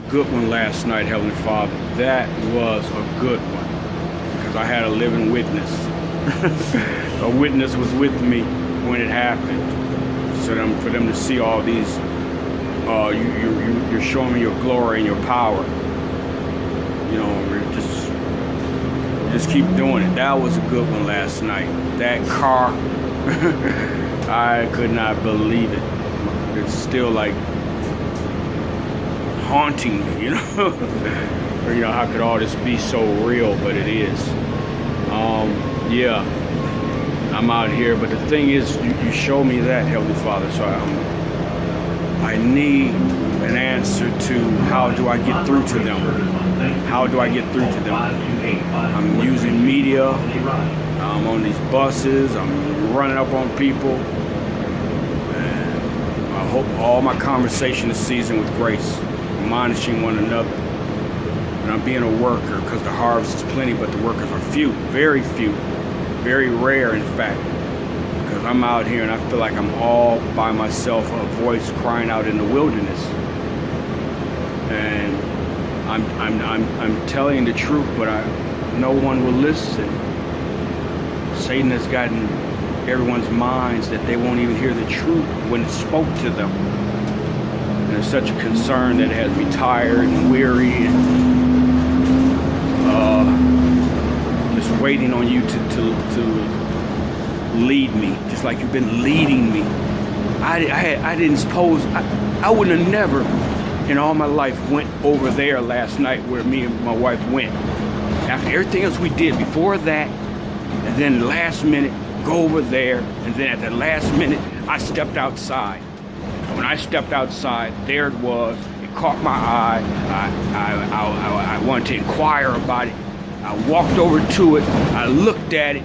good one last night, Heavenly Father. That was a good one because I had a living witness. A witness was with me when it happened. So for them to see all these, you're showing me your glory and your power. You know, just keep doing it. That was a good one last night. That car, I could not believe it. It's still like haunting me, you know. Or, you know, how could all this be so real? But it is. Yeah, I'm out here. But the thing is, you show me that, Heavenly Father. So I need an answer to how do I get through to them? How do I get through to them? I'm using media. I'm on these buses. I'm running up on people. And I hope all my conversation is seasoned with grace, admonishing one another. And I'm being a worker because the harvest is plenty, but the workers are few, very rare, in fact. Because I'm out here and I feel like I'm all by myself, a voice crying out in the wilderness. And I'm telling the truth, but no one will listen. Satan has gotten everyone's minds that they won't even hear the truth when it spoke to them. And it's such a concern that it has me tired and weary and just waiting on you to lead me, just like you've been leading me. I didn't suppose I would have never in all my life went over there last night where me and my wife went. After everything else we did before that, and then the last minute, go over there, and then at the last minute, I stepped outside. When I stepped outside, there it was. It caught my eye. I wanted to inquire about it. I walked over to it. I looked at it,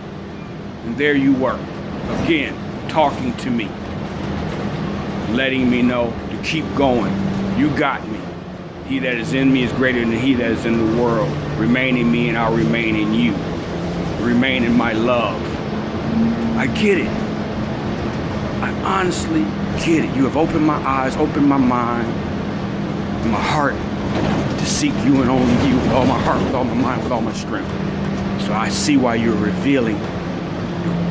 and there you were, again, talking to me, letting me know to keep going. You got me. He that is in me is greater than he that is in the world. Remain in me and I'll remain in you. Remain in my love. I get it. I honestly get it. You have opened my eyes, opened my mind, and my heart to seek you and only you with all my heart, with all my mind, with all my strength. So I see why you're revealing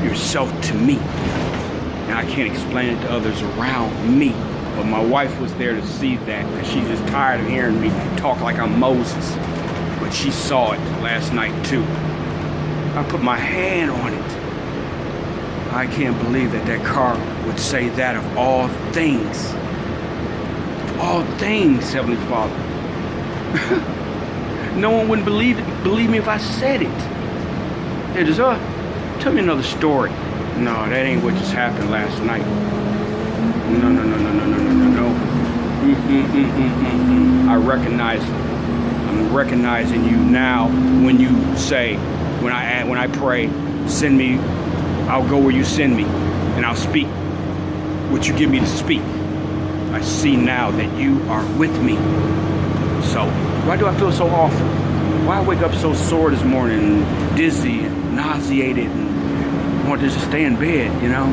yourself to me. And I can't explain it to others around me. But my wife was there to see that because she's just tired of hearing me talk like I'm Moses. But she saw it last night too. I put my hand on it. I can't believe that car would say that of all things. Of all things, Heavenly Father. No one wouldn't believe me if I said it. They just, tell me another story. No, that ain't what just happened last night. No. I'm recognizing you now when you say, when I pray, send me, I'll go where you send me, and I'll speak what you give me to speak. I see now that you are with me. So, why do I feel so awful? Why I wake up so sore this morning, dizzy and nauseated, and want to just stay in bed, you know?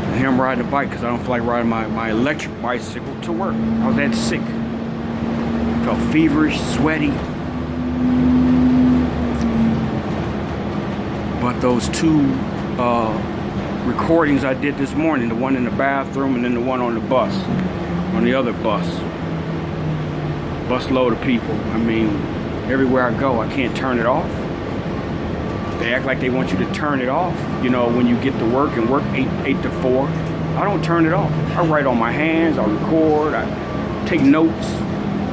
And here I'm riding a bike because I don't feel like riding my electric bicycle to work. I was that sick. I felt feverish, sweaty. But those two recordings I did this morning, the one in the bathroom and then the one on the bus, on the other bus load of people. I mean, everywhere I go, I can't turn it off. They act like they want you to turn it off, you know, when you get to work and work 8 to 4. I don't turn it off. I write on my hands, I record, I take notes.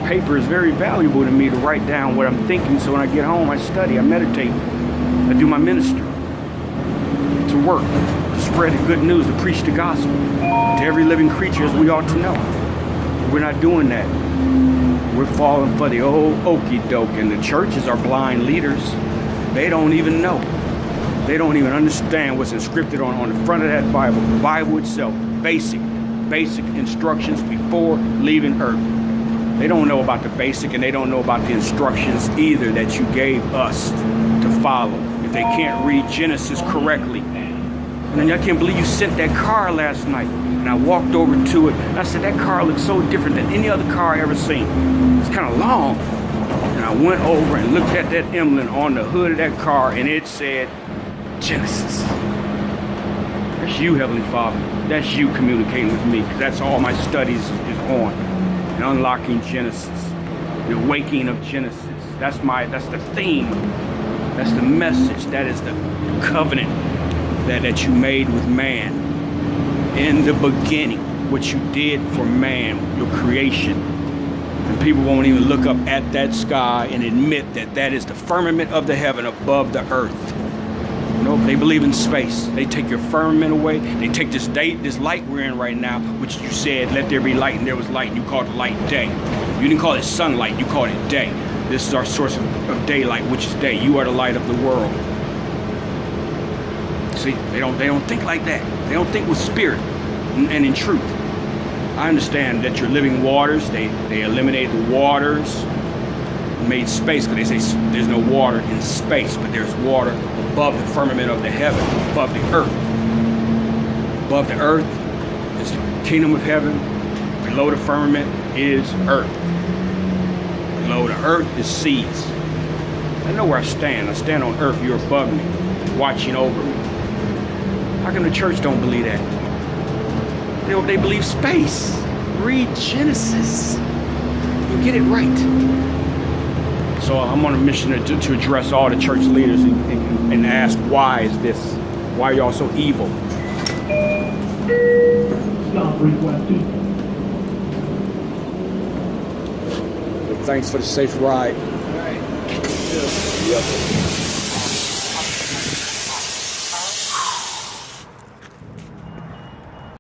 Paper is very valuable to me to write down what I'm thinking, so when I get home, I study, I meditate, I do my ministry, to work, to spread the good news, to preach the gospel to every living creature as we ought to know. We're not doing that. We're falling for the old okie doke, and the churches are blind leaders. They don't even know. They don't even understand what's inscripted on the front of that Bible. The Bible itself, basic instructions before leaving earth. They don't know about the basic, and they don't know about the instructions either that you gave us to follow. If they can't read Genesis correctly, And I can't believe you sent that car last night. And I walked over to it. And I said, that car looks so different than any other car I ever seen. It's kind of long. And I went over and looked at that emblem on the hood of that car, and it said Genesis. That's you, Heavenly Father. That's you communicating with me, because that's all my studies is on. And unlocking Genesis. The awakening of Genesis. That's the theme. That's the message. That is the covenant that you made with man. In the beginning, what you did for man, your creation. And people won't even look up at that sky and admit that that is the firmament of the heaven above the earth. No, they believe in space. They take your firmament away. They take this light we're in right now, which you said, let there be light, and there was light, and you called the light day. You didn't call it sunlight, you called it day. This is our source of daylight, which is day. You are the light of the world. See, they don't think like that. They don't think with spirit and in truth. I understand that your living waters, they eliminated the waters, made space, because they say there's no water in space, but there's water above the firmament of the heaven, above the earth. Above the earth is the kingdom of heaven. Below the firmament is earth. Below the earth is seas. I know where I stand. I stand on earth. You're above me, watching over me. How come the church don't believe that? They believe space. Read Genesis. You get it right. So I'm on a mission to address all the church leaders and ask, why is this? Why are y'all so evil? Stop requested. Thanks for the safe ride. All right. Yep.